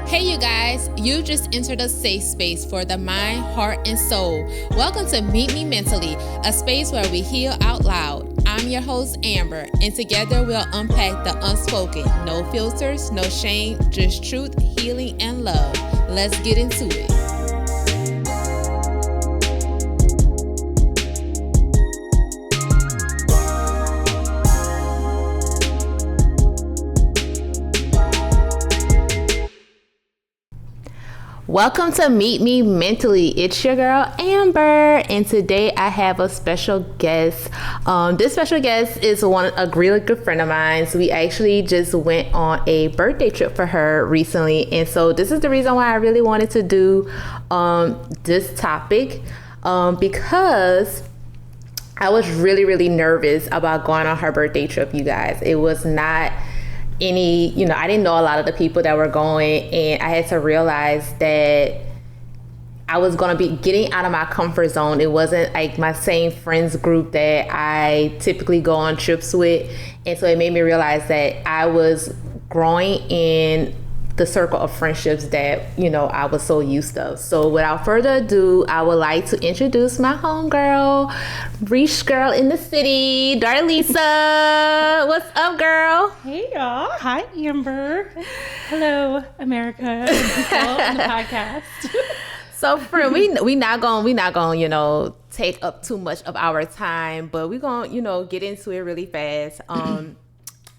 Hey you guys, you just entered a safe space for the mind, heart, and soul. Welcome to Meet Me Mentally, a space where we heal out loud. I'm your host, Amber, and together we'll unpack the unspoken. No filters, no shame, just truth, healing, and love. Let's get into it. Welcome to Meet Me Mentally. It's your girl Amber, and today I have a special guest. This special guest is a really good friend of mine. So we actually just went on a birthday trip for her recently, and so this is the reason why I really wanted to do this topic because I was really nervous about going on her birthday trip. You guys, it was not I didn't know a lot of the people that were going, and I had to realize that I was going to be getting out of my comfort zone. It wasn't like my same friends group that I typically go on trips with, and so it made me realize that I was growing in the circle of friendships that I was so used to. So without further ado, I would like to introduce my homegirl, Riche girl in the city, DarLisa. What's up, girl? Hey y'all. Hi, Amber. Hello, America and people on the podcast. So friend, we not gonna take up too much of our time, but we gonna get into it really fast.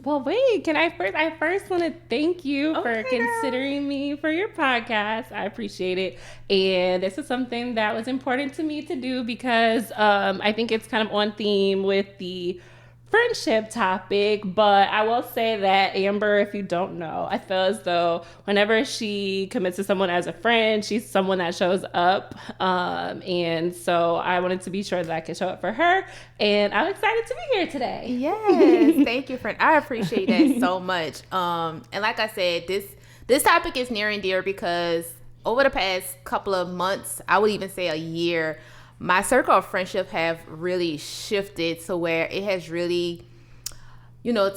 Well, wait, I first want to thank you for considering me for your podcast. I appreciate it. And this is something that was important to me to do because I think it's kind of on theme with the friendship topic. But I will say that Amber, if you don't know, I feel as though whenever she commits to someone as a friend, she's someone that shows up. And so I wanted to be sure that I could show up for her. And I'm excited to be here today. Yes, thank you, friend. I appreciate that so much. And like I said, this topic is near and dear because over the past couple of months, I would even say a year, my circle of friendship have really shifted to where it has really,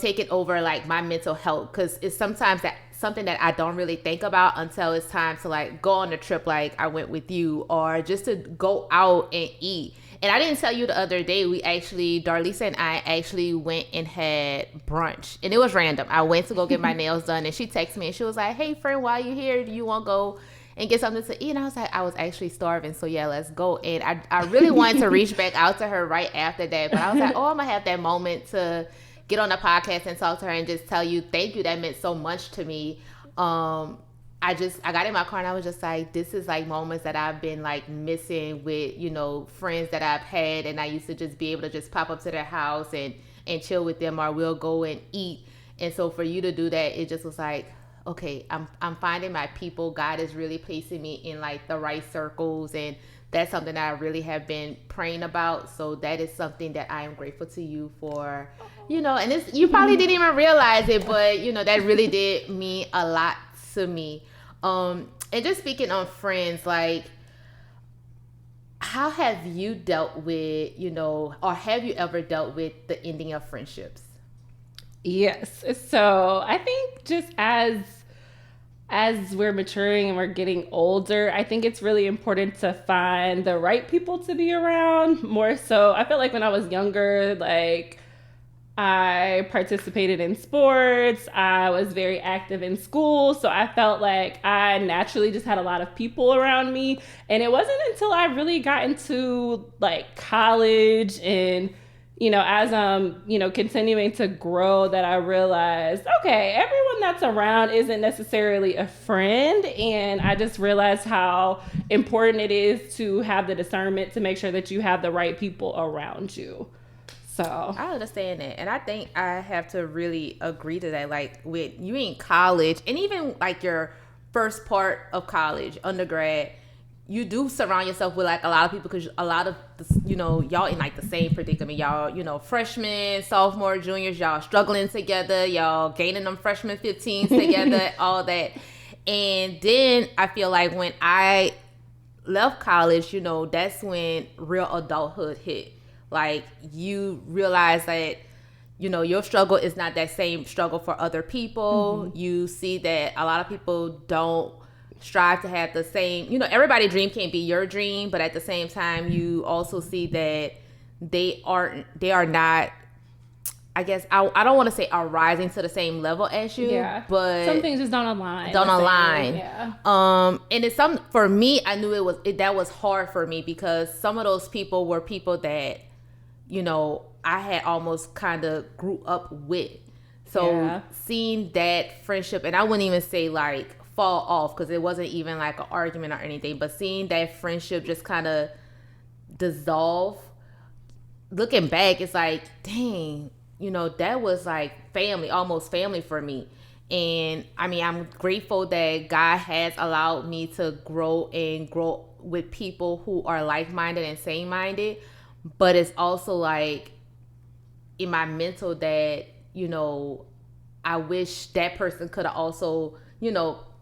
taken over like my mental health, because it's sometimes that something that I don't really think about until it's time to like go on a trip like I went with you, or just to go out and eat. And I didn't tell you the other day, DarLisa and I actually went and had brunch, and it was random. I went to go get my nails done, and she texted me and she was like, "Hey friend, while you're here, do you want to go and get something to eat?" And I was like, I was actually starving, so yeah, let's go. And I really wanted to reach back out to her right after that, but I was like, I'm gonna have that moment to get on the podcast and talk to her and just tell you thank you. That meant so much to me. I got in my car and I was just like, this is like moments that I've been like missing with friends that I've had, and I used to just be able to just pop up to their house and chill with them, or we'll go and eat. And so for you to do that, it just was like, okay, I'm finding my people. God is really placing me in like the right circles, and that's something that I really have been praying about. So that is something that I am grateful to you for, and it's, you probably didn't even realize it, but that really did mean a lot to me. And just speaking on friends, like, how have you dealt with, or have you ever dealt with the ending of friendships? Yes. So I think just as we're maturing and we're getting older, I think it's really important to find the right people to be around more so. I feel like when I was younger, like, I participated in sports. I was very active in school. So I felt like I naturally just had a lot of people around me. And it wasn't until I really got into like college and as I'm, continuing to grow, that I realized, okay, everyone that's around isn't necessarily a friend. And I just realized how important it is to have the discernment to make sure that you have the right people around you. So I understand that. And I think I have to really agree to that. Like with you in college, and even like your first part of college, undergrad, you do surround yourself with like a lot of people, because a lot of y'all in like the same predicament. Y'all freshmen, sophomore, juniors, y'all struggling together, y'all gaining them freshman 15s together, all that. And then I feel like when I left college, that's when real adulthood hit. Like you realize that your struggle is not that same struggle for other people. Mm-hmm. You see that a lot of people don't strive to have the same, everybody's dream can't be your dream, but at the same time, you also see that they are not, I guess, I don't want to say are rising to the same level as you, but some things just don't align. Yeah. And it's for me, I knew that was hard for me because some of those people were people that, I had almost kind of grew up with. So seeing that friendship, and I wouldn't even say like fall off because it wasn't even like an argument or anything, but seeing that friendship just kind of dissolve, looking back, it's like, dang, that was like family, almost family for me. And I mean, I'm grateful that God has allowed me to grow with people who are like-minded and same-minded. But it's also like in my mental that, I wish that person could have also,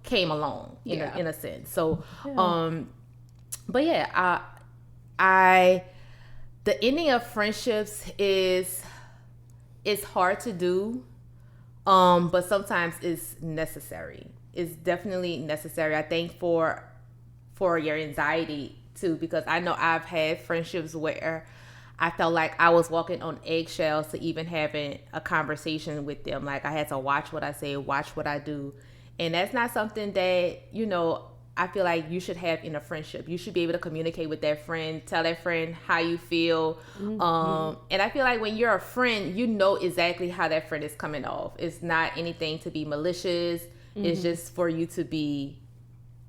came along in a sense. So, but yeah, the ending of friendships is hard to do, but sometimes it's necessary. It's definitely necessary. I think for your anxiety too, because I know I've had friendships where I felt like I was walking on eggshells to even having a conversation with them. Like I had to watch what I say, watch what I do. And that's not something that, I feel like you should have in a friendship. You should be able to communicate with that friend, tell that friend how you feel. Mm-hmm. And I feel like when you're a friend, you know exactly how that friend is coming off. It's not anything to be malicious. Mm-hmm. It's just for you to be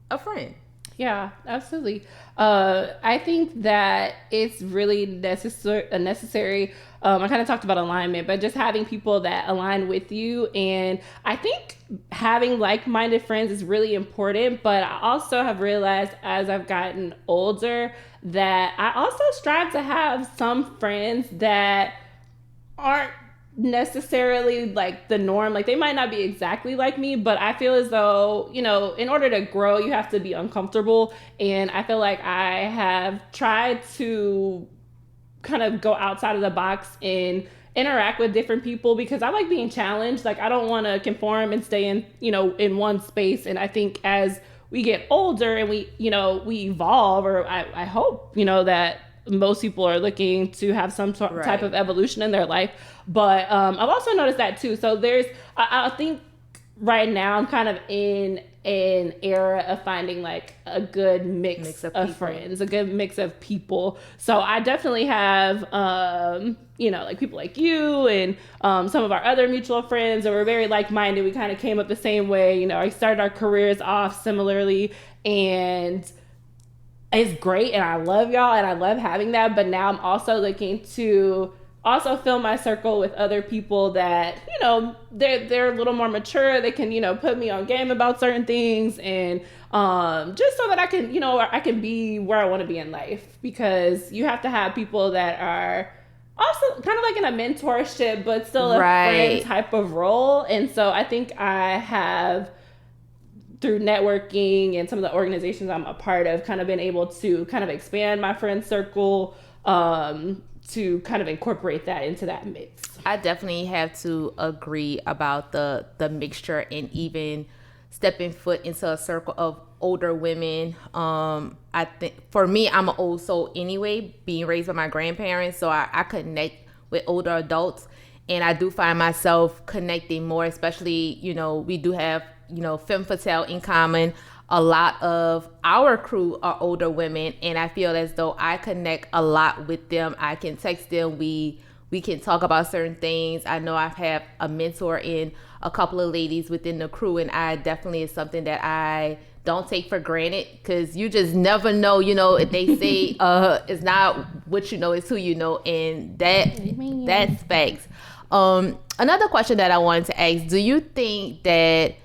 a friend. Yeah, absolutely. I think that it's really necessary. I kind of talked about alignment, but just having people that align with you. And I think having like-minded friends is really important. But I also have realized as I've gotten older that I also strive to have some friends that aren't necessarily like the norm. Like they might not be exactly like me, but I feel as though, in order to grow, you have to be uncomfortable. And I feel like I have tried to kind of go outside of the box and interact with different people because I like being challenged. Like I don't want to conform and stay in, in one space. And I think as we get older and we evolve, or I hope, that most people are looking to have some type of evolution in their life. But I've also noticed that too. So I think right now I'm kind of in an era of finding like a good mix of friends, a good mix of people. So I definitely have, like people like you and some of our other mutual friends that were very like-minded. We kind of came up the same way. I started our careers off similarly, and it's great, and I love y'all, and I love having that. But now I'm also looking to also fill my circle with other people that, they're a little more mature. They can, put me on game about certain things, and just so that I can, I can be where I want to be in life. Because you have to have people that are also kind of like in a mentorship, but still a friend type of role. And so I think I have, through networking and some of the organizations I'm a part of, kind of been able to kind of expand my friend circle, to kind of incorporate that into that mix. I definitely have to agree about the mixture and even stepping foot into a circle of older women. I think for me, I'm an old soul anyway, being raised by my grandparents, so I connect with older adults, and I do find myself connecting more, especially, we do have, femme fatale in common. A lot of our crew are older women, and I feel as though I connect a lot with them. I can text them. We can talk about certain things. I know I've had a mentor in a couple of ladies within the crew, and I definitely is something that I don't take for granted, because you just never know, if they say it's not what you know, it's who you know, and that's facts. Another question that I wanted to ask, do you think that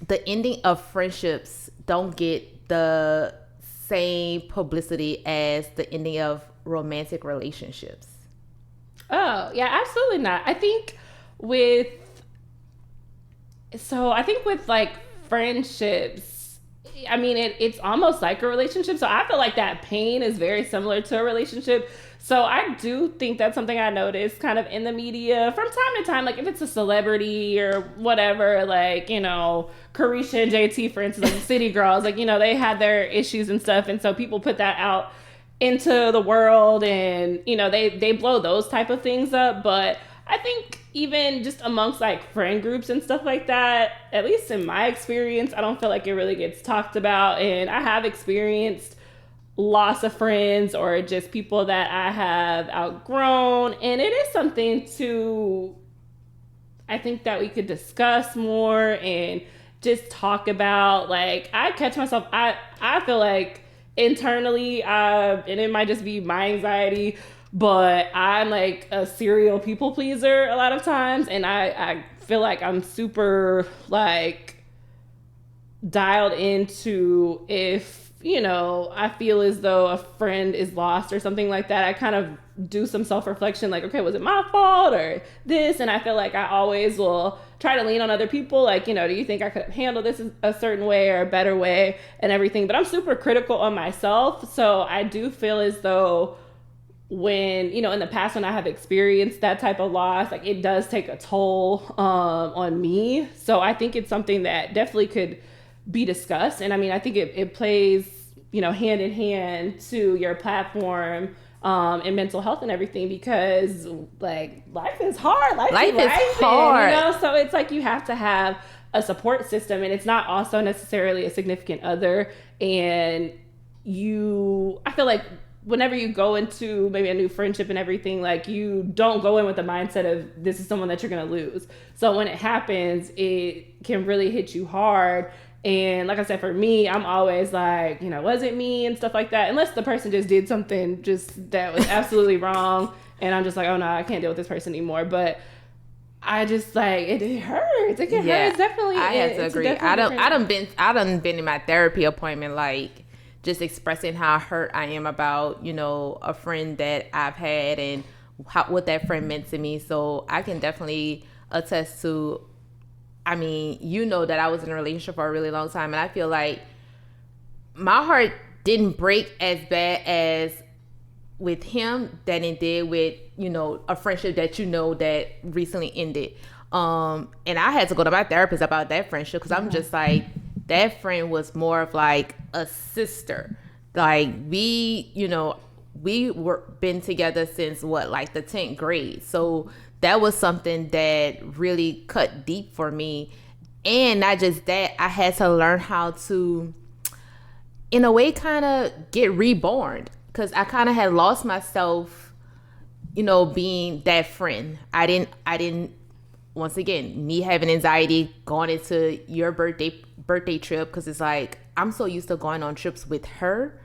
the ending of friendships don't get the same publicity as the ending of romantic relationships? Oh, yeah, absolutely not. I think with like friendships, I mean, it's almost like a relationship. So I feel like that pain is very similar to a relationship. So I do think that's something I noticed kind of in the media from time to time. Like if it's a celebrity or whatever, like, you know, Carisha and JT, for instance, like City Girls, like, you know, they had their issues and stuff. And so people put that out into the world and, you know, they blow those type of things up. But I think even just amongst like friend groups and stuff like that, at least in my experience, I don't feel like it really gets talked about. And I have experienced loss of friends or just people that I have outgrown. And it is something to, I think that we could discuss more and just talk about. Like, I catch myself, I feel like internally, and it might just be my anxiety, but I'm like a serial people pleaser a lot of times. And I feel like I'm super like dialed into if, you know, I feel as though a friend is lost or something like that, I kind of do some self-reflection, like, okay, was it my fault or this? And I feel like I always will try to lean on other people. Like, you know, do you think I could have handled this a certain way or a better way and everything? But I'm super critical on myself. So I do feel as though when, you know, in the past when I have experienced that type of loss, like it does take a toll on me. So I think it's something that definitely could be discussed. And I mean, I think it plays, you know, hand in hand to your platform and mental health and everything, because like life is hard. Life is hard. You know, so it's like you have to have a support system, and it's not also necessarily a significant other. And I feel like whenever you go into maybe a new friendship and everything, like you don't go in with the mindset of this is someone that you're going to lose. So when it happens, it can really hit you hard. And like I said, for me, I'm always like, you know, was it me and stuff like that? Unless the person just did something just that was absolutely wrong. And I'm just like, oh no, I can't deal with this person anymore. But I just like, it hurts. It can hurt. It's definitely. I have to agree. I done been in my therapy appointment, like just expressing how hurt I am about, you know, a friend that I've had and what that friend meant to me. So I can definitely attest to, I mean, you know that I was in a relationship for a really long time, and I feel like my heart didn't break as bad as with him than it did with, you know, a friendship that, you know, that recently ended. And I had to go to my therapist about that friendship, because I'm just like, that friend was more of like a sister. Like we were been together since like the 10th grade. So that was something that really cut deep for me. And not just that, I had to learn how to, in a way, kind of get reborn, because I kind of had lost myself, you know, being that friend. I didn't, once again, me having anxiety going into your birthday trip, because it's like, I'm so used to going on trips with her.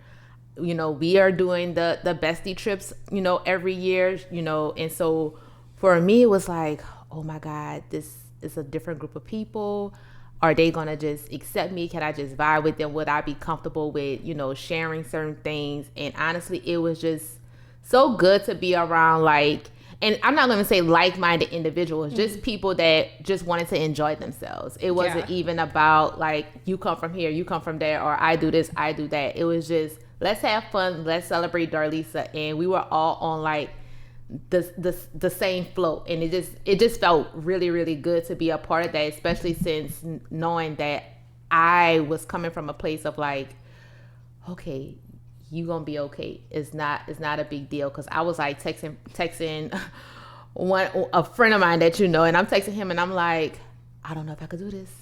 You know, we are doing the bestie trips, you know, every year, you know, and so for me, it was like, oh my God, this is a different group of people. Are they going to just accept me? Can I just vibe with them? Would I be comfortable with, you know, sharing certain things? And honestly, it was just so good to be around, like, and I'm not going to say like-minded individuals, just people that just wanted to enjoy themselves. It wasn't even about like, you come from here, you come from there, or I do this, I do that. It was just, let's have fun, let's celebrate DarLisa. And we were all on like the same flow, and it just felt really, really good to be a part of that, especially since knowing that I was coming from a place of like, okay, you gonna be okay. It's not a big deal, because I was like texting a friend of mine that, you know, and I'm texting him and I'm like, I don't know if I could do this.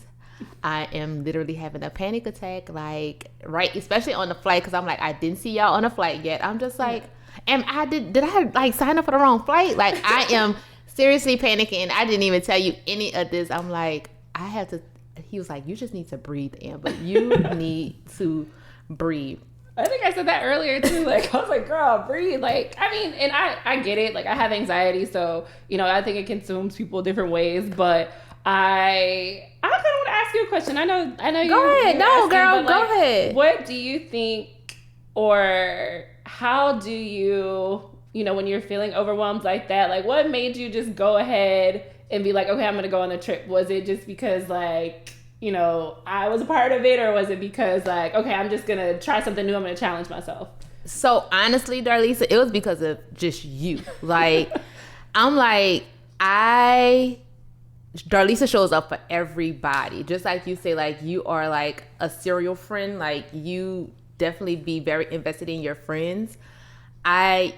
I am literally having a panic attack, like, right, especially on the flight, because I'm like, I didn't see y'all on the flight yet. I'm just like, and did I like sign up for the wrong flight? Like, I am seriously panicking. I didn't even tell you any of this. I'm like, I have to. He was like, you just need to breathe, Amber. You need to breathe. I think I said that earlier too. Like, I was like, girl, breathe. Like, I mean, and I get it. Like, I have anxiety, so, you know, I think it consumes people different ways. But I kind of want to ask you a question. I know. Go ahead. No, girl, go ahead. What do you think, or how do you, you know, when you're feeling overwhelmed like that, like what made you just go ahead and be like, okay, I'm going to go on a trip? Was it just because like, you know, I was a part of it, or was it because like, okay, I'm just going to try something new, I'm going to challenge myself? So honestly, Darlisa, it was because of just you. Like, I'm like, Darlisa shows up for everybody. Just like you say, like, you are like a serial friend. Like, you definitely be very invested in your friends. My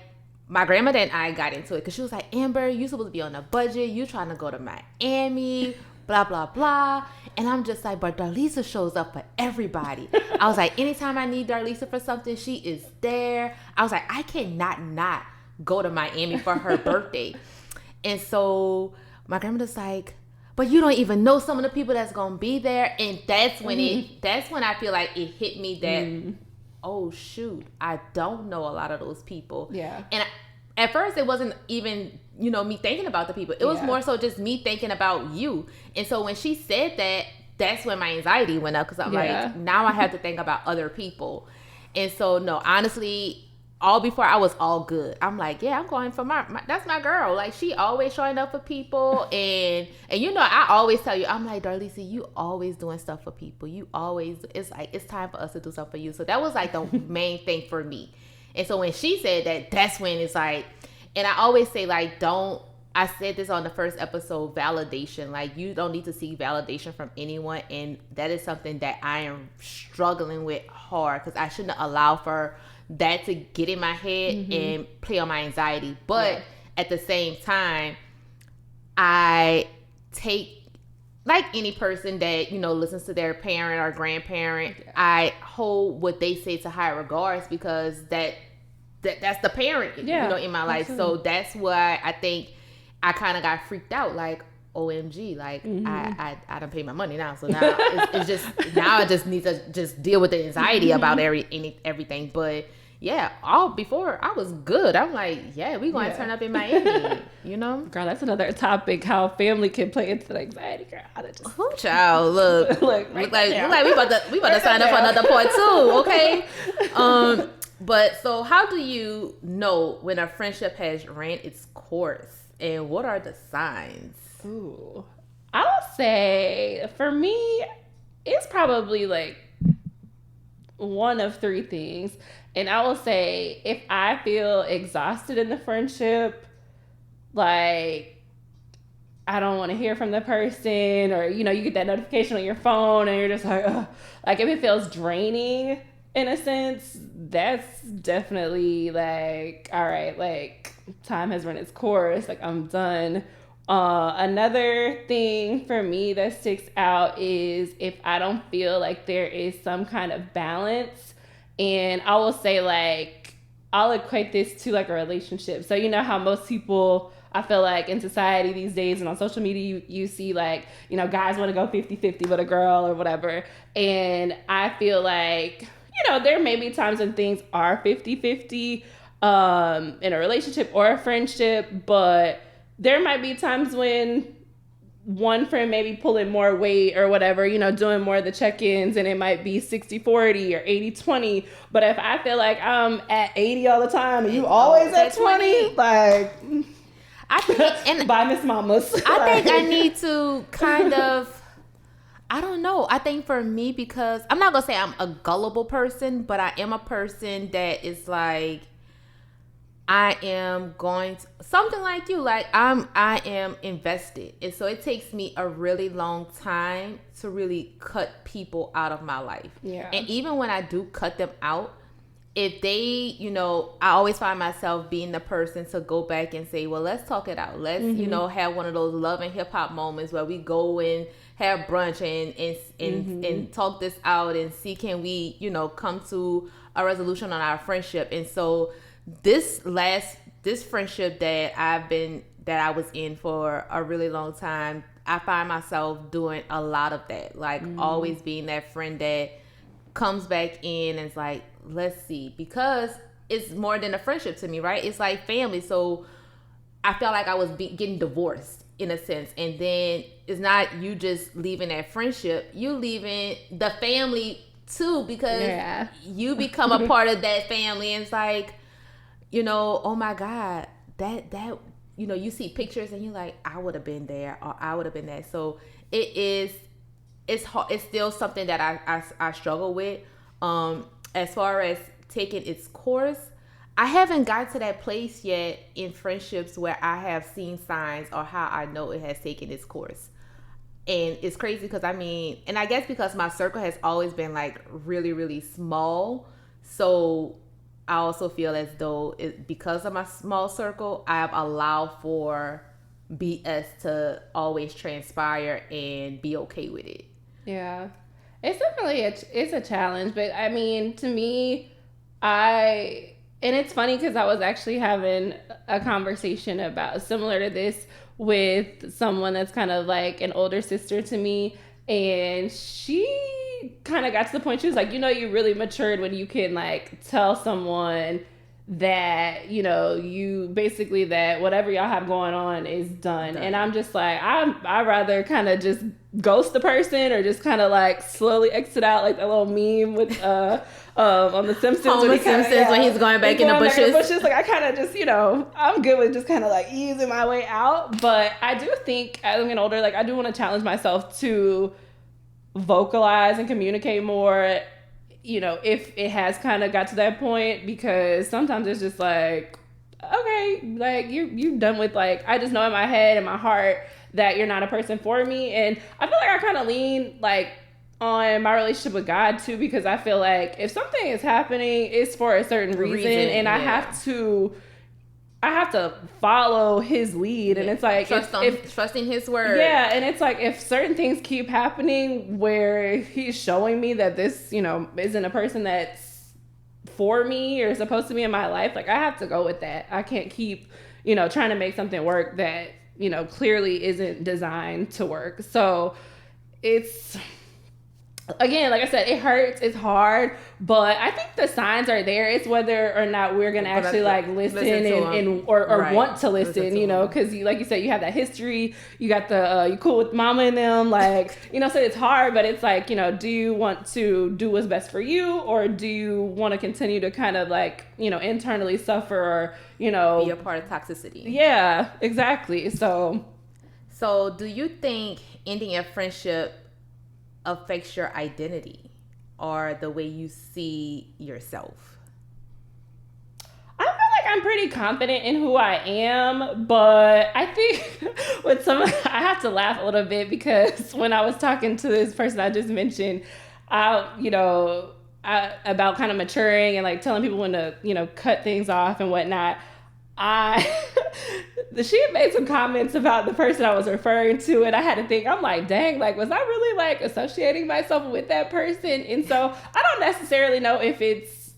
grandmother and I got into it because she was like, Amber, you supposed to be on a budget. You trying to go to Miami, blah, blah, blah. And I'm just like, but Darlisa shows up for everybody. I was like, anytime I need Darlisa for something, she is there. I was like, I cannot not go to Miami for her birthday. And so my grandmother's like, but you don't even know some of the people that's gonna be there. And that's when I feel like it hit me that oh shoot, I don't know a lot of those people. Yeah. And at first it wasn't even, me thinking about the people. It was more so just me thinking about you. And so when she said that, that's when my anxiety went up, because I'm like, now I have to think about other people. And so no, honestly, all before I was all good. I'm like, yeah, I'm going for my that's my girl. Like, she always showing up for people. And I always tell you, I'm like, Darlisa, you always doing stuff for people. You always, it's like, it's time for us to do something for you. So that was like the main thing for me. And so when she said that, that's when it's like, and I always say, like, I said this on the first episode, validation. Like, you don't need to seek validation from anyone. And that is something that I am struggling with hard, because I shouldn't allow for that to get in my head and play on my anxiety. But at the same time, I take, like any person that, listens to their parent or grandparent, I hold what they say to high regards, because that's the parent, in my life. Absolutely. So that's why I think I kind of got freaked out. Like, OMG, like I done paid my money now, so now it's just, now I just need to just deal with the anxiety about everything. But yeah, all before I was good. I'm like, yeah, we going to turn up in Miami, Girl, that's another topic, how family can play into the anxiety. Girl, oh, child, look, look like we about to sign up for another part too, okay? But so how do you know when a friendship has ran its course, and what are the signs? Ooh, I would say for me, it's probably like one of three things. And I will say, if I feel exhausted in the friendship, like, I don't want to hear from the person, or, you get that notification on your phone and you're just like, ugh. Like, if it feels draining in a sense, that's definitely like, all right, like, time has run its course. Like, I'm done. Another thing for me that sticks out is if I don't feel like there is some kind of balance. And I will say, like, I'll equate this to like a relationship. So how most people, I feel like in society these days and on social media, you see like, guys want to go 50-50 with a girl or whatever. And I feel like, there may be times when things are 50-50 in a relationship or a friendship, but there might be times when one friend may be pulling more weight or whatever, doing more of the check-ins, and it might be 60-40 or 80-20. But if I feel like I'm at 80 all the time and you always at 20, like, I think, and bye, Miss Mamas. I think I need to kind of, I don't know. I think for me, because I'm not going to say I'm a gullible person, but I am a person that is like, I am going to, something like you, like I am invested. And so it takes me a really long time to really cut people out of my life. Yeah. And even when I do cut them out, if they, I always find myself being the person to go back and say, well, let's talk it out. Let's, have one of those love and hip hop moments where we go and have brunch and talk this out and see, can we, come to a resolution on our friendship. And so this friendship that I was in for a really long time, I find myself doing a lot of that, like always being that friend that comes back in and is like, let's see, because it's more than a friendship to me, right? It's like family. So I felt like I was getting divorced in a sense, and then it's not you just leaving that friendship, you leaving the family too, because you become a part of that family. And it's like, oh my God, that you see pictures and you're like, I would have been there, or I would have been there. So it's hard. It's still something that I struggle with. As far as taken its course. I haven't got to that place yet in friendships where I have seen signs or how I know it has taken its course. And it's crazy because I mean, and I guess because my circle has always been like really, really small. So I also feel as though because of my small circle, I have allowed for BS to always transpire and be okay with it. Yeah. It's definitely it's a challenge, but I mean, to me, I and it's funny because I was actually having a conversation about similar to this with someone that's kind of like an older sister to me, and she kind of got to the point she was like, you really matured when you can like tell someone that you basically that whatever y'all have going on is done. And I'm just like, I rather kind of just ghost the person or just kind of like slowly exit out, like that little meme with on the Simpsons when he's going back in the bushes. Like I kind of just I'm good with just kind of like easing my way out. But I do think as I'm getting older, like I do want to challenge myself to vocalize and communicate more, if it has kind of got to that point, because sometimes it's just like, okay, like you're done with, like, I just know in my head and my heart that you're not a person for me. And I feel like I kind of lean like on my relationship with God too, because I feel like if something is happening, it's for a certain reason, and I have to follow his lead. And it's like trusting his word. Yeah, and it's like if certain things keep happening where he's showing me that this, isn't a person that's for me or supposed to be in my life, like I have to go with that. I can't keep, trying to make something work that, clearly isn't designed to work. So it's, again, like I said, it hurts, it's hard, but I think the signs are there. It's whether or not we're gonna actually like listen or right. want to listen, because like you said, you have that history, you got the you cool with mama and them, like so it's hard, but it's like, do you want to do what's best for you, or do you want to continue to kind of like internally suffer, or be a part of toxicity? Yeah, exactly. So do you think ending a friendship affects your identity or the way you see yourself? I feel like I'm pretty confident in who I am, but I think with I have to laugh a little bit, because when I was talking to this person I just mentioned, about kind of maturing and like telling people when to, cut things off and whatnot, she had made some comments about the person I was referring to, and I had to think, I'm like, dang, like, was I really like associating myself with that person? And so I don't necessarily know if it's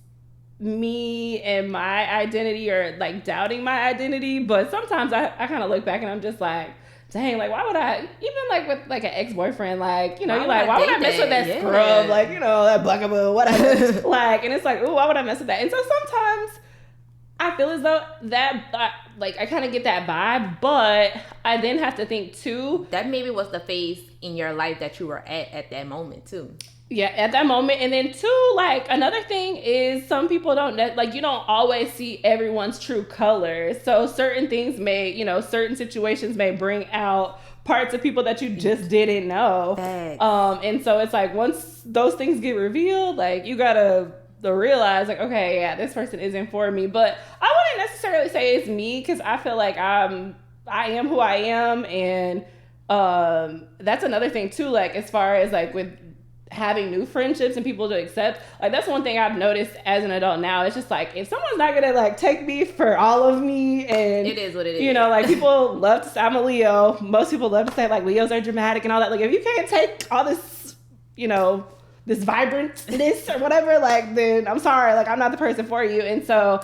me and my identity or like doubting my identity, but sometimes I kind of look back and I'm just like, dang, like, why would I, even like with like an ex-boyfriend, like, you're like, why would I mess with that scrub? Like, that bugaboo, whatever. Like, and it's like, ooh, why would I mess with that? And so sometimes I feel as though that, like, I kind of get that vibe, but I then have to think too, that maybe was the phase in your life that you were at that moment too. Yeah, at that moment. And then too, like, another thing is some people don't, like, you don't always see everyone's true colors. So certain things may, certain situations may bring out parts of people that you just didn't know. Thanks. And so it's like, once those things get revealed, like, you gotta realize, like, okay, yeah, this person isn't for me. But I wouldn't necessarily say it's me, because I feel like I am who I am. And that's another thing too, like, as far as like with having new friendships and people to accept, like, that's one thing I've noticed as an adult now. It's just like, if someone's not gonna like take me for all of me, and it is what it is, like, people love to say I'm a Leo, most people love to say like Leos are dramatic and all that, like, if you can't take all this, this vibrantness or whatever, like, then I'm sorry, like, I'm not the person for you. And so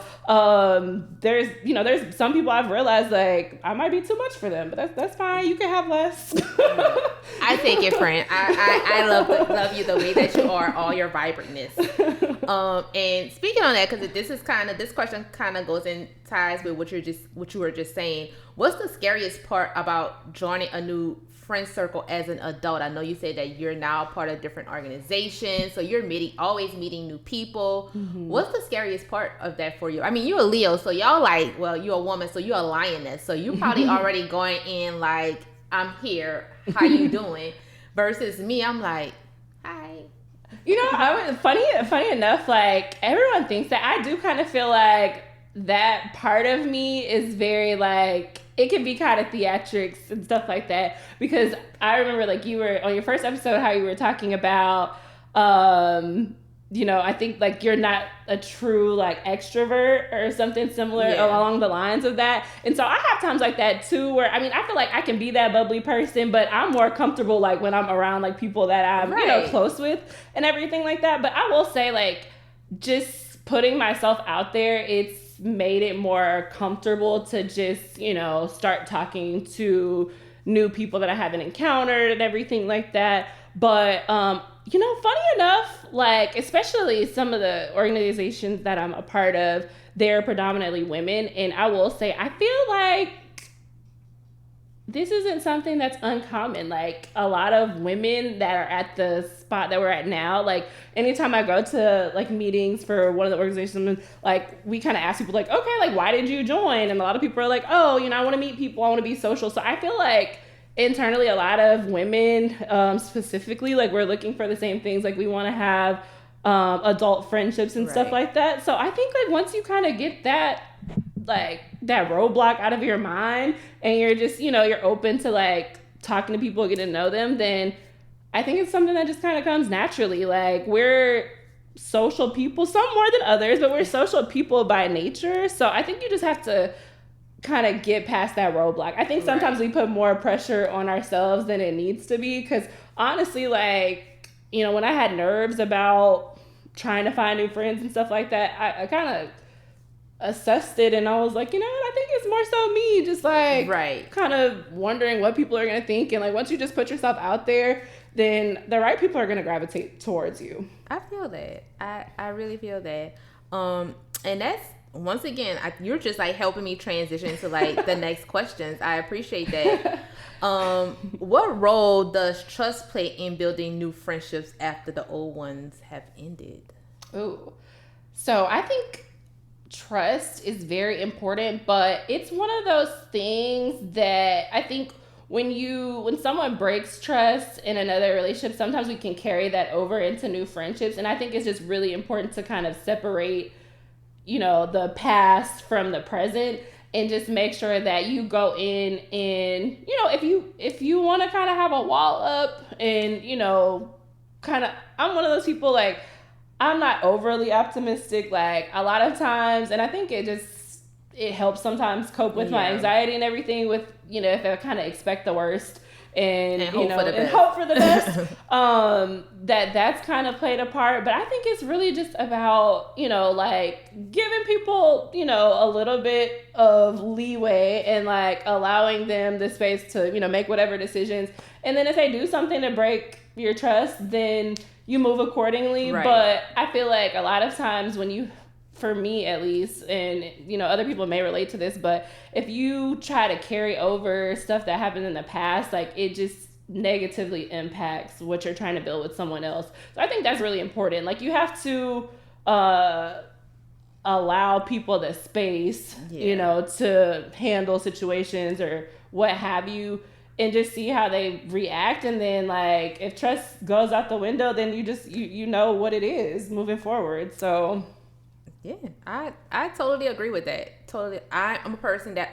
there's some people I've realized, like, I might be too much for them, but that's fine, you can have less. I take it, friend. I love you the way that you are, all your vibrantness. And speaking on that, because this question kind of goes in ties with what you were just saying. What's the scariest part about joining a new friend circle as an adult? I know you said that you're now part of different organizations, so you're always meeting new people. Mm-hmm. What's the scariest part of that for you? I mean, you're a Leo, so y'all like, well, you're a woman, so you're a lioness, so you probably already going in like, I'm here, how you doing? Versus me, I'm like, hi. Funny enough, like everyone thinks that. I do kind of feel like that part of me is very like it can be kind of theatrics and stuff like that, because I remember like you were on your first episode how you were talking about I think like you're not a true like extrovert or something similar along the lines of that. And so I have times like that too, where I mean I feel like I can be that bubbly person, but I'm more comfortable like when I'm around like people that I'm close with and everything like that. But I will say like just putting myself out there, it's made it more comfortable to just start talking to new people that I haven't encountered and everything like that. But funny enough, like especially some of the organizations that I'm a part of, they're predominantly women, and I will say I feel like this isn't something that's uncommon. Like a lot of women that are at the spot that we're at now, like anytime I go to like meetings for one of the organizations, like we kind of ask people like, okay, like why did you join? And a lot of people are like, oh, I want to meet people, I want to be social. So I feel like internally a lot of women specifically, like we're looking for the same things. Like we want to have adult friendships and stuff like that. So I think like once you kind of get that like that roadblock out of your mind and you're just you're open to like talking to people, getting to know them, then I think it's something that just kind of comes naturally. Like we're social people, some more than others, but we're social people by nature. So I think you just have to kind of get past that roadblock. I think sometimes we put more pressure on ourselves than it needs to be, because honestly, like when I had nerves about trying to find new friends and stuff like that, I kind of assessed it and I was like, I think it's more so me just like kind of wondering what people are going to think. And like once you just put yourself out there, then the right people are going to gravitate towards you. I feel that. I really feel that. And that's, once again, you're just like helping me transition to like the next questions. I appreciate that. What role does trust play in building new friendships after the old ones have ended? Ooh. So I think trust is very important, but it's one of those things that I think when someone breaks trust in another relationship, sometimes we can carry that over into new friendships. And I think it's just really important to kind of separate the past from the present and just make sure that you go in and, if you want to kind of have a wall up and, I'm one of those people, like, I'm not overly optimistic, like a lot of times. And I think it helps sometimes cope with my anxiety and everything with, if I kind of expect the worst and hope for the best, that's kind of played a part. But I think it's really just about, like giving people, a little bit of leeway and like allowing them the space to, make whatever decisions. And then if they do something to break your trust, then you move accordingly. But I feel like a lot of times for me at least, and other people may relate to this, but if you try to carry over stuff that happened in the past, like it just negatively impacts what you're trying to build with someone else. So I think that's really important. Like you have to allow people the space, to handle situations or what have you, and just see how they react. And then like if trust goes out the window, then you just you know what it is moving forward. So yeah, I totally agree with that. Totally. I'm a person that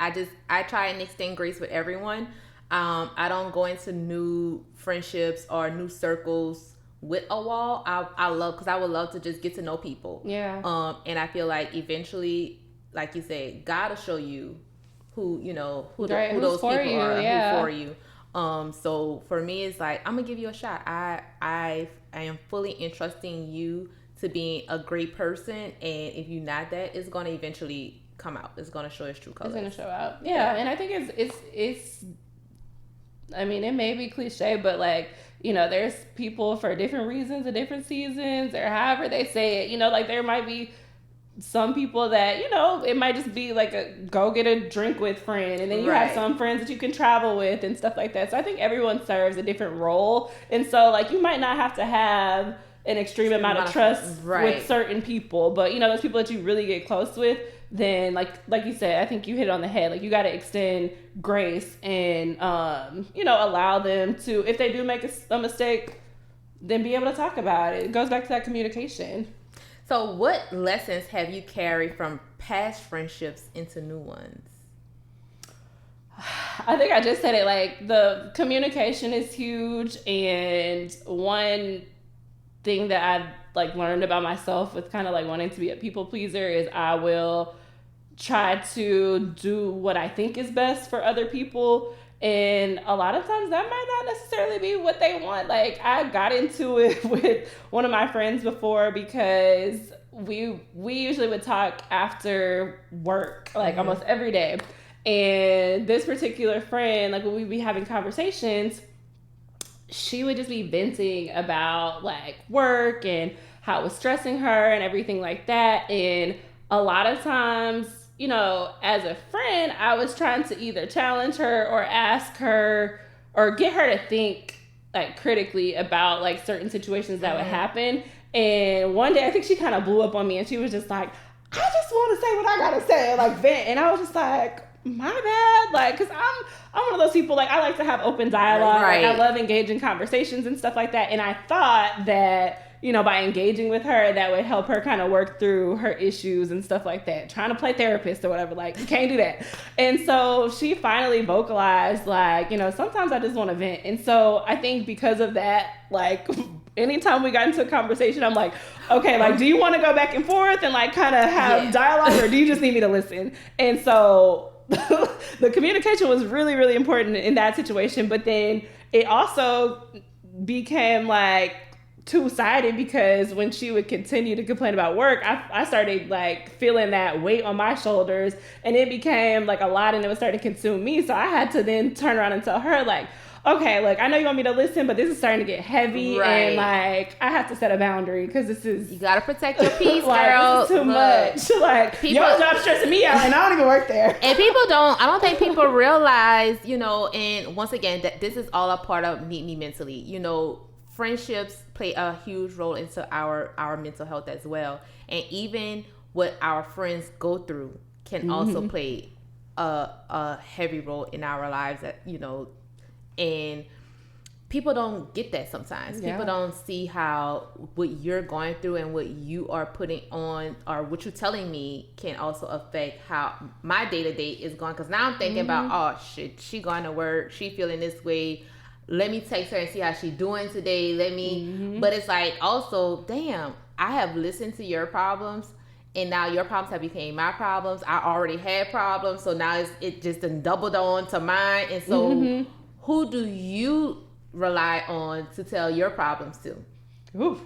I try and extend grace with everyone. I don't go into new friendships or new circles with a wall. I would love to just get to know people. Yeah. And I feel like eventually, like you said, God will show you who those people are, who for you. So for me, it's like I'm gonna give you a shot. I am fully entrusting you to being a great person, and if you're not that, it's gonna eventually come out. It's gonna show its true colors. It's gonna show out. Yeah, and I think it's. I mean, it may be cliche, but like there's people for different reasons and different seasons, or however they say it. Like there might be some people that it might just be like a go get a drink with friend, and then you have some friends that you can travel with and stuff like that. So I think everyone serves a different role, and so like you might not have to have an extreme amount of trust with certain people, but those people that you really get close with, then like you said, I think you hit it on the head. Like you got to extend grace and allow them to, if they do make a mistake, then be able to talk about it. It goes back to that communication. So what lessons have you carried from past friendships into new ones? I think I just said it, like the communication is huge, and one thing that I've like learned about myself with kind of like wanting to be a people pleaser is I will try to do what I think is best for other people. And a lot of times that might not necessarily be what they want. Like I got into it with one of my friends before because we usually would talk after work, like almost every day. And this particular friend, like when we'd be having conversations, she would just be venting about like work and how it was stressing her and everything like that. And a lot of times, you know, as a friend, I was trying to either challenge her or ask her or get her to think like critically about like certain situations that would happen. And one day I think she kind of blew up on me and she was just like, I just want to say what I gotta say, like vent. And I was just like, my bad, like, cause I'm one of those people, like I like to have open dialogue, right. Like I love engaging conversations and stuff like that. And I thought that, you know, by engaging with her, that would help her kind of work through her issues and stuff like that. Trying to play therapist or whatever, like you can't do that. And so she finally vocalized, like, you know, sometimes I just want to vent. And so I think because of that, like anytime we got into a conversation, I'm like, okay, like, do you want to go back and forth and like kind of have dialogue, or do you just need me to listen? And so the communication was really, really important in that situation. But then it also became like two-sided because when she would continue to complain about work, I started like feeling that weight on my shoulders, and it became like a lot, and it was starting to consume me. So I had to then turn around and tell her like, okay, like I know you want me to listen, but this is starting to get heavy, and like I have to set a boundary because this is, you gotta protect your peace, like, girl. This is too much. Like people, your job stressing me out, and I don't even work there. And I don't think people realize, you know, and once again, that this is all a part of Meet Me Mentally. You know, friendships play a huge role into our mental health as well, and even what our friends go through can also play a heavy role in our lives. That, you know. And people don't get that sometimes. Yeah. People don't see how what you're going through and what you are putting on, or what you're telling me, can also affect how my day-to-day is going. Because now I'm thinking about, oh shit, she going to work, she feeling this way, let me text her and see how she doing today, let me but it's like, also, damn, I have listened to your problems, and now your problems have become my problems. I already had problems, so now it just done doubled on to mine. And so who do you rely on to tell your problems to? Ooh.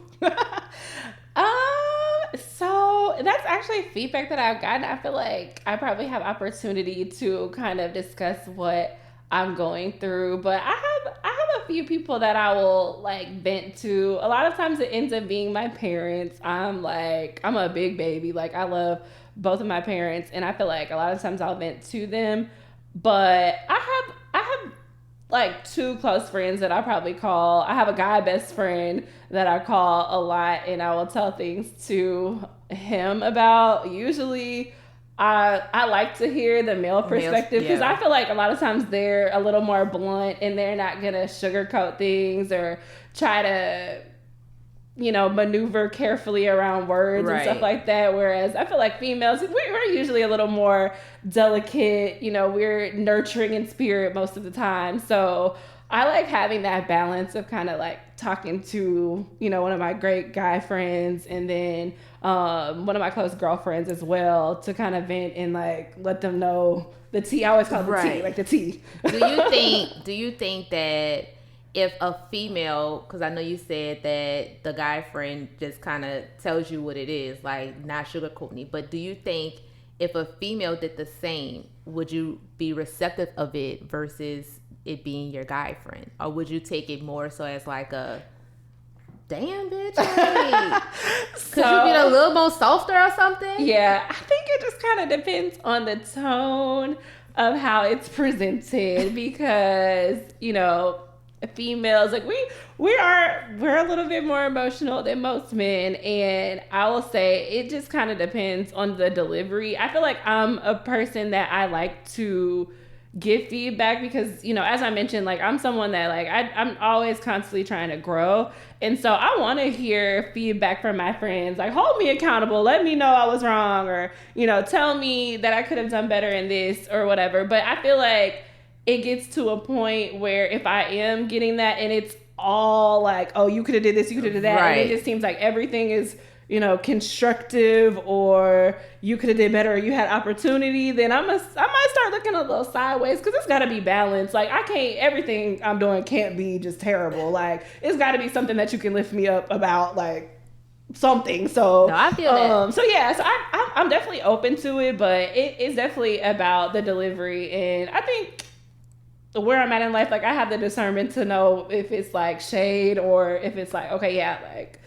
So that's actually feedback that I've gotten. I feel like I probably have opportunity to kind of discuss what I'm going through, but I have a few people that I will like vent to. A lot of times it ends up being my parents. I'm a big baby. Like I love both of my parents, and I feel like a lot of times I'll vent to them. But I have like two close friends that I probably call. I have a guy best friend that I call a lot, and I will tell things to him about. Usually I like to hear the male perspective because I feel like a lot of times they're a little more blunt, and they're not gonna sugarcoat things or try to, you know, maneuver carefully around words and stuff like that. Whereas I feel like females, we're usually a little more delicate, you know, we're nurturing in spirit most of the time. So I like having that balance of kind of like talking to, you know, one of my great guy friends, and then one of my close girlfriends as well, to kind of vent and like let them know the tea. I always call it the tea, like the tea. Do you think that if a female, because I know you said that the guy friend just kind of tells you what it is, like not sugarcoating, but do you think if a female did the same, would you be receptive of it versus it being your guy friend? Or would you take it more so as like a, damn bitch, hey, could you be a little more softer or something? Yeah, I think it just kind of depends on the tone of how it's presented, because, you know, females, like we're a little bit more emotional than most men, and I will say it just kind of depends on the delivery. I feel like I'm a person that I like to give feedback because, you know, as I mentioned, like I'm someone that like I'm always constantly trying to grow. And so I want to hear feedback from my friends, like hold me accountable, let me know I was wrong, or, you know, tell me that I could have done better in this or whatever. But I feel like it gets to a point where if I am getting that and it's all like, oh, you could have did this, you could have did that. Right. And it just seems like everything is, you know, constructive, or you could have did better, or you had opportunity, then I might start looking a little sideways, because it's got to be balanced. Like I can't, everything I'm doing can't be just terrible. Like it's got to be something that you can lift me up about, like something. So no, I feel that. So yeah, so I'm definitely open to it, but it is definitely about the delivery. And I think where I'm at in life, like I have the discernment to know if it's like shade or if it's like, okay, yeah, like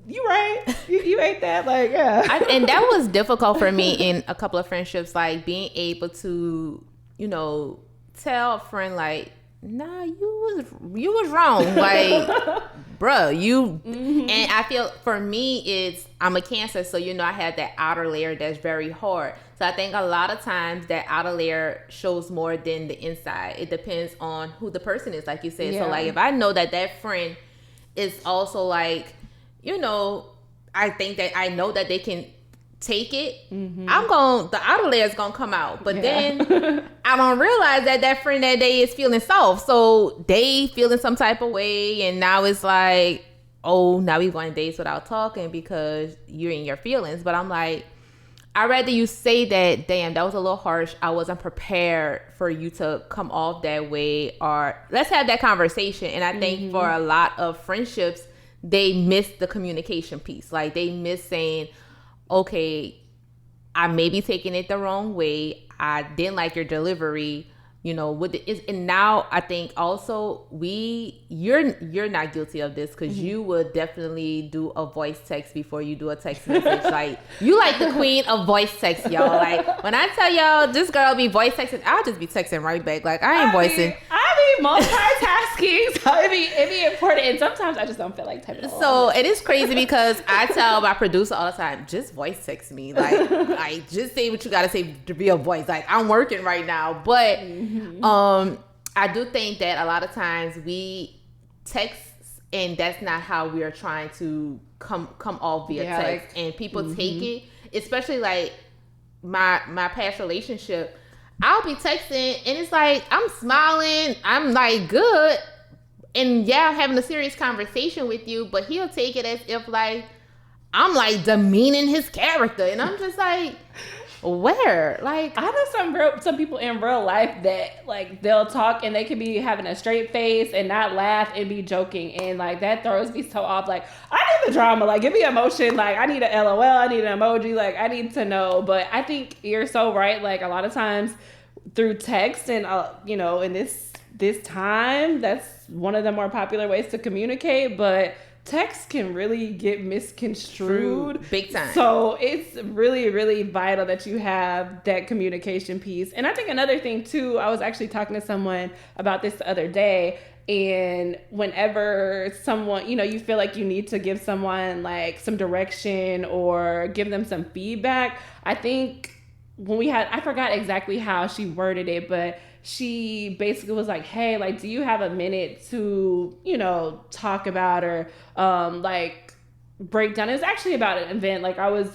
you right, you ain't that, like, yeah. And that was difficult for me in a couple of friendships, like being able to, you know, tell a friend like, nah, you was wrong, like bruh, you and I feel for me I'm a Cancer, so you know I have that outer layer that's very hard. So I think a lot of times that outer layer shows more than the inside. It depends on who the person is, like you said. Yeah. So like if I know that friend is also like, you know, I think that I know that they can take it, the outer layer is gonna come out. But then I don't realize that friend that day is feeling soft. So they feeling some type of way, and now it's like, oh, now we going days without talking because you're in your feelings. But I'm like, I'd rather you say that, damn, that was a little harsh, I wasn't prepared for you to come off that way, or let's have that conversation. And I think for a lot of friendships, they miss the communication piece. Like they miss saying, okay, I may be taking it the wrong way, I didn't like your delivery, you know, and now I think also you're not guilty of this, because you would definitely do a voice text before you do a text message. Like you like the queen of voice text, y'all. Like when I tell y'all this girl be voice texting, I'll just be texting right back. Like I ain't voicing. I be multitasking, so it be important, and sometimes I just don't feel like typing. So it is crazy because I tell my producer all the time, just voice text me. Like just say what you gotta say to be a voice. Like I'm working right now, but I do think that a lot of times we text, and that's not how we are trying to come off via text, and people take it, especially like my past relationship. I'll be texting and it's like I'm smiling, I'm like good, and I'm having a serious conversation with you, but he'll take it as if like I'm like demeaning his character, and I'm just like, where? Like I know some people in real life that like they'll talk and they can be having a straight face and not laugh and be joking, and like that throws me so off. Like I need the drama, like give me emotion, like I need a LOL, I need an emoji, like I need to know. But I think you're so right. Like a lot of times through text, and you know, in this time, that's one of the more popular ways to communicate, but text can really get misconstrued big time. So it's really, really vital that you have that communication piece. And I think another thing too, I was actually talking to someone about this the other day, and whenever someone, you know, you feel like you need to give someone like some direction or give them some feedback, I think when I forgot exactly how she worded it, but she basically was like, hey, like, do you have a minute to, you know, talk about, or like break down. It was actually about an event. Like I was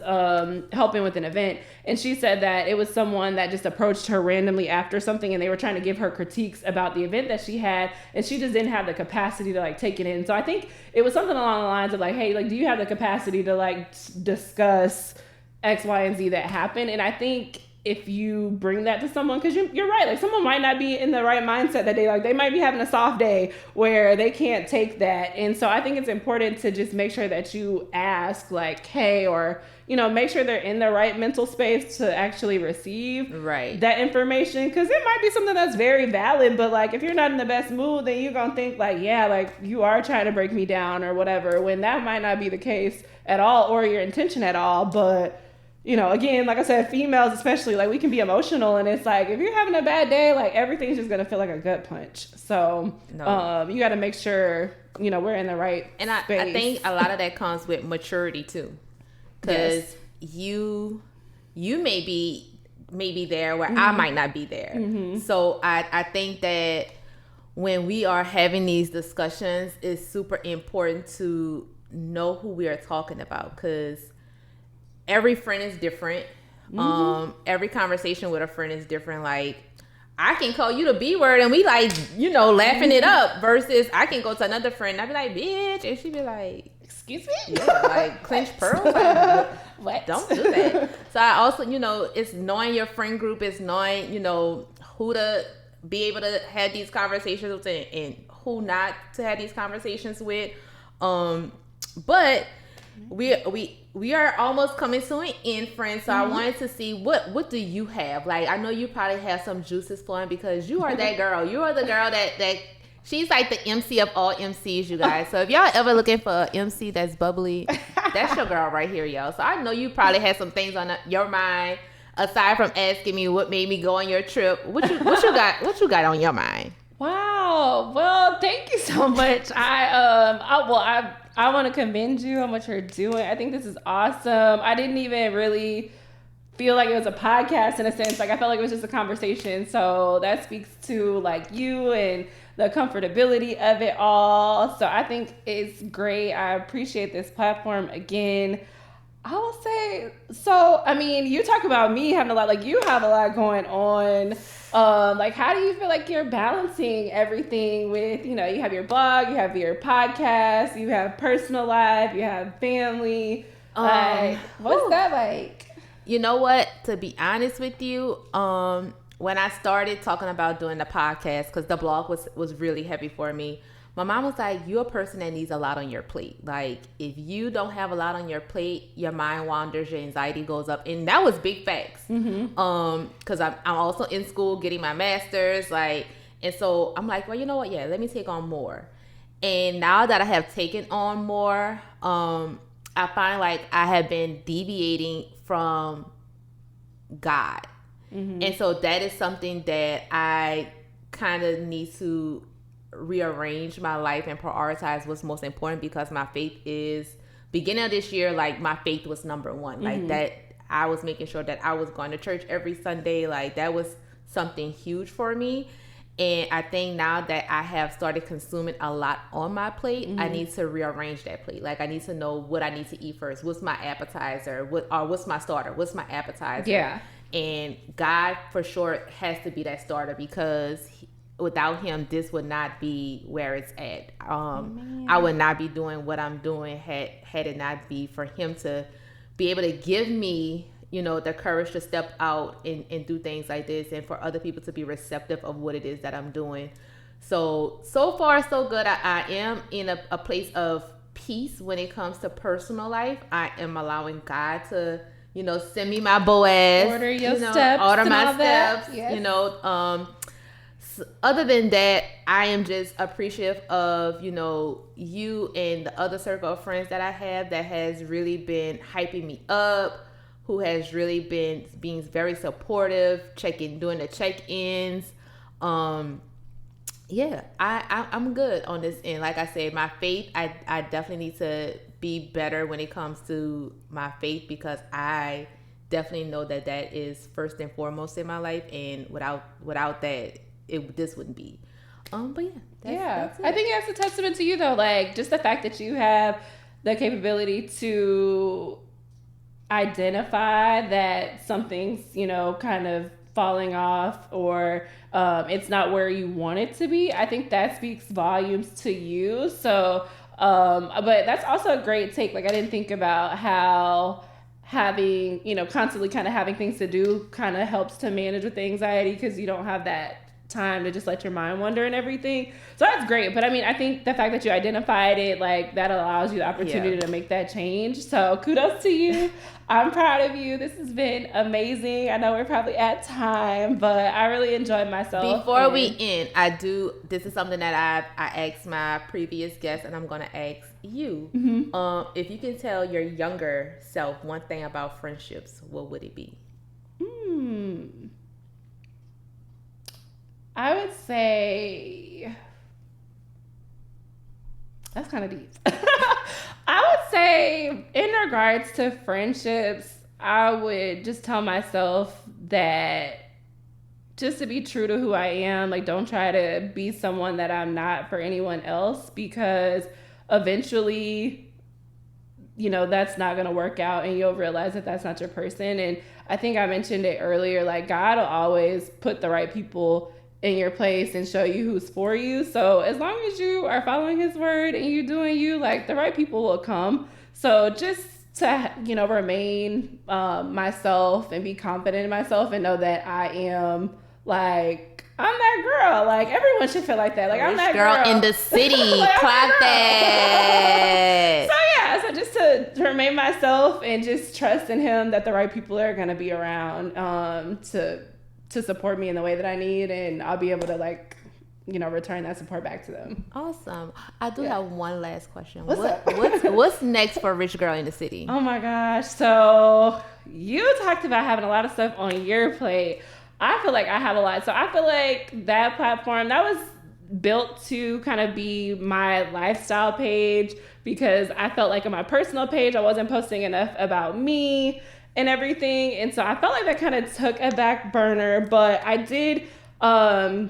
helping with an event, and she said that it was someone that just approached her randomly after something, and they were trying to give her critiques about the event that she had, and she just didn't have the capacity to like take it in. So I think it was something along the lines of like, hey, like, do you have the capacity to like discuss X, Y, and Z that happened? And I think if you bring that to someone, because you're right, like someone might not be in the right mindset that day, like they might be having a soft day where they can't take that. And so I think it's important to just make sure that you ask like, hey, or, you know, make sure they're in the right mental space to actually receive that information. Because it might be something that's very valid, but like if you're not in the best mood, then you're gonna think like, yeah, like you are trying to break me down or whatever, when that might not be the case at all, or your intention at all. But you know, again, like I said, females especially, like we can be emotional, and it's like if you're having a bad day, like everything's just gonna feel like a gut punch. So you got to make sure, you know, we're in the right space. I think a lot of that comes with maturity too, because you may be may be there where I might not be there. So I think that when we are having these discussions, it's super important to know who we are talking about, because every friend is different. Every conversation with a friend is different. Like, I can call you the B word and we like, laughing it up, versus I can go to another friend and I be like, bitch, and she be like, excuse me? Yeah, like clench pearls. Like, what? Don't do that. So I also, it's knowing your friend group, it's knowing, who to be able to have these conversations with and who not to have these conversations with. But we are almost coming to an end, friends. So I wanted to see what do you have? Like, I know you probably have some juices flowing, because you are that girl. You are the girl that she's like the MC of all MCs, you guys. So if y'all ever looking for an MC that's bubbly, that's your girl right here, y'all. So I know you probably had some things on your mind aside from asking me what made me go on your trip. What you got on your mind? Wow. Well, thank you so much. I want to commend you on what you're doing. I think this is awesome. I didn't even really feel like it was a podcast in a sense. Like, I felt like it was just a conversation. So that speaks to like you and the comfortability of it all. So I think it's great. I appreciate this platform again. I will say, so, I mean, you talk about me having a lot, like you have a lot going on. Like, how do you feel like you're balancing everything with, you have your blog, you have your podcast, you have personal life, you have family. Like, what's that like? You know what? To be honest with you, when I started talking about doing the podcast, because the blog was really heavy for me, my mom was like, you're a person that needs a lot on your plate. Like, if you don't have a lot on your plate, your mind wanders, your anxiety goes up. And that was big facts. Because I'm also in school getting my master's. Like, and so I'm like, well, you know what? Yeah, let me take on more. And now that I have taken on more, I find like I have been deviating from God. And so that is something that I kind of need to rearrange my life and prioritize what's most important, because my faith is, beginning of this year, like my faith was number one. Like that, I was making sure that I was going to church every Sunday. Like that was something huge for me. And I think now that I have started consuming a lot on my plate, I need to rearrange that plate. Like, I need to know what I need to eat first. What's my appetizer? What's my starter? What's my appetizer? Yeah. And God for sure has to be that starter, because without him, this would not be where it's at. I would not be doing what I'm doing had it not be for him to be able to give me, the courage to step out and do things like this, and for other people to be receptive of what it is that I'm doing. So far, so good. I am in a place of peace when it comes to personal life. I am allowing God to, send me my Boaz. Order your steps. Order my steps. Yes. Other than that, I am just appreciative of, you and the other circle of friends that I have that has really been hyping me up, who has really been being very supportive, doing the check-ins. Yeah, I'm good on this end. Like I said, my faith, I definitely need to be better when it comes to my faith, because I definitely know that is first and foremost in my life, and without that, this wouldn't be. But yeah, that's it. I think that's a testament to you, though. Like, just the fact that you have the capability to identify that something's, kind of falling off, or it's not where you want it to be. I think that speaks volumes to you. So, but that's also a great take. Like, I didn't think about how having, constantly kind of having things to do kind of helps to manage with the anxiety, because you don't have that time to just let your mind wander and everything. So that's great. But I mean, I think the fact that you identified it, like, that allows you the opportunity to make that change. So kudos to you. I'm proud of you. This has been amazing. I know we're probably at time, but I really enjoyed myself. Before we end, this is something that I asked my previous guest, and I'm going to ask you. If you can tell your younger self one thing about friendships, what would it be? I would say, that's kind of deep. I would say, in regards to friendships, I would just tell myself that just to be true to who I am, like don't try to be someone that I'm not for anyone else, because eventually, you know, that's not going to work out and you'll realize that that's not your person. And I think I mentioned it earlier, like God will always put the right people in your place and show you who's for you. So as long as you are following his word and you're doing you, like the right people will come. So just to, you know, remain myself and be confident in myself and know that I am like, I'm that girl. Like everyone should feel like that. Like I'm that girl in the city. Like, clap that. So yeah, so just to remain myself and just trust in him that the right people are gonna be around to support me in the way that I need, and I'll be able to like, you know, return that support back to them. Awesome. I do have one last question. What's What's next for Rich Girl in the City? Oh my gosh. So you talked about having a lot of stuff on your plate. I feel like I have a lot. So I feel like that platform, that was built to kind of be my lifestyle page, because I felt like on my personal page, I wasn't posting enough about me and everything. And so I felt like that kind of took a back burner, but I did kind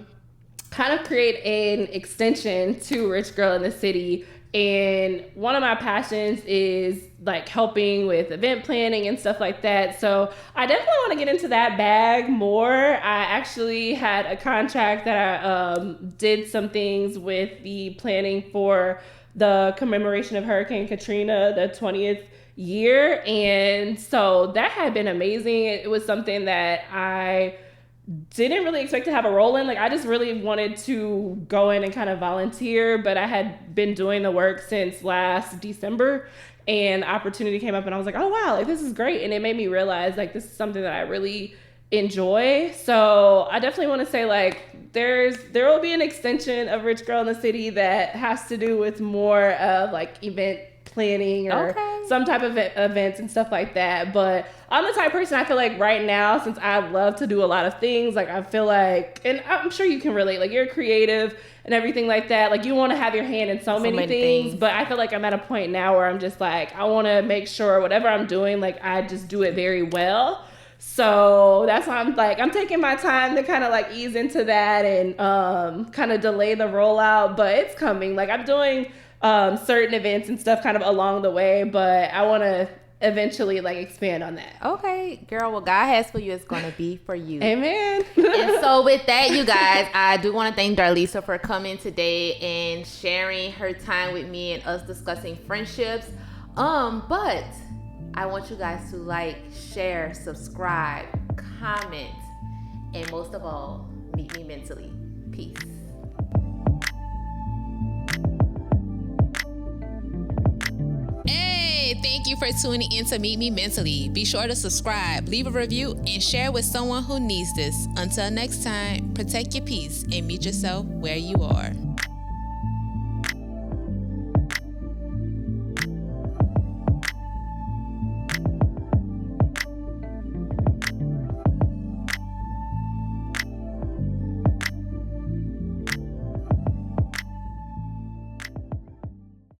of create an extension to Rich Girl in the City. And one of my passions is like helping with event planning and stuff like that. So I definitely want to get into that bag more. I actually had a contract that I did some things with the planning for the commemoration of Hurricane Katrina, the 20th year. And so that had been amazing. It was something that I didn't really expect to have a role in. Like I just really wanted to go in and kind of volunteer, but I had been doing the work since last December, and the opportunity came up and I was like, oh wow, like this is great. And it made me realize like this is something that I really enjoy. So I definitely want to say like there will be an extension of Rich Girl in the City that has to do with more of like event planning or some type of events and stuff like that. But I'm the type of person, I feel like right now, since I love to do a lot of things, like I feel like, and I'm sure you can relate, like you're creative and everything like that, like you want to have your hand in so many things, but I feel like I'm at a point now where I'm just like, I want to make sure whatever I'm doing, like I just do it very well. So that's why I'm like, I'm taking my time to kind of like ease into that and kind of delay the rollout, but it's coming. Like I'm doing certain events and stuff kind of along the way, but I want to eventually like expand on that. Okay, girl, what God has for you is going to be for you. Amen. And so with that, you guys, I do want to thank DarLisa for coming today and sharing her time with me and us discussing friendships. But I want you guys to like, share, subscribe, comment, and most of all, meet me mentally. Peace. Hey, thank you for tuning in to Meet Me Mentally. Be sure to subscribe, leave a review, and share with someone who needs this. Until next time, protect your peace and meet yourself where you are.